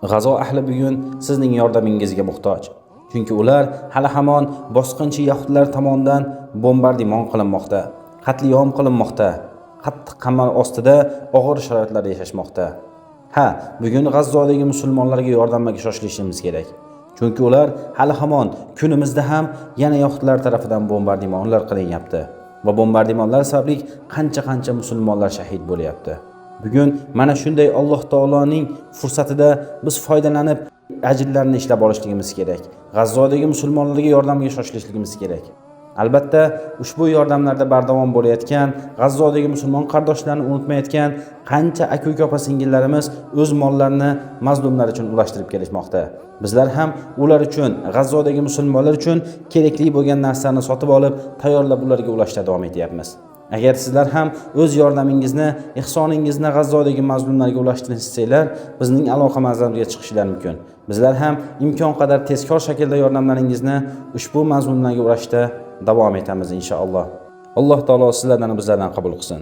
G'azo ahli bugun sizning yordamingizga muhtoj. Chunki ular hali hamon bosqinchi yahudlar tomonidan bombardimon qilinmoqda, qatliam qilinmoqda, qattiq qamal ostida og'ir sharoitlarda yashashmoqda. Bugun G'azzodagi musulmonlarga yordamga shoshilishimiz kerak. Chunki ular hali hamon kunimizda ham yana yahudlar tomonidan bombardimonlar qilinyapti va bombardimonlar sababli qancha musulmonlar shahid bo'lyapti. Bugun mana shunday Alloh taoloning fursatida biz foydalanib ajrlarni ishlab olishligimiz kerak. G'azzodagi musulmonlarga yordamga shoshilishligimiz kerak. Albatta, ushbu yordamlarda bardavom bo'layotgan, G'azzodagi musulmon qardoshlarni unutmayotgan qancha aka-uka opa-singillarimiz o'z mollarini mazlumlar uchun ulashtirib kelishmoqda. Bizlar ham ular uchun, G'azzodagi musulmonlar uchun kerakli bo'lgan narsalarni sotib olib, tayyorlab ularga ulashda davom etyapmiz. Agar sizlar ham o'z yordamingizni, ihsoningizni G'azzodagi mazlumlarga ulashtirishni istesanglar, bizning aloqa manzilimizga chiqishingiz mumkin. Bizlar ham imkon qadar tezkor shaklda yordamlaringizni ushbu mazlumlarga ulashda davom etamiz inshaalloh. Alloh taolo sizlardan va bizlardan qabul qilsin.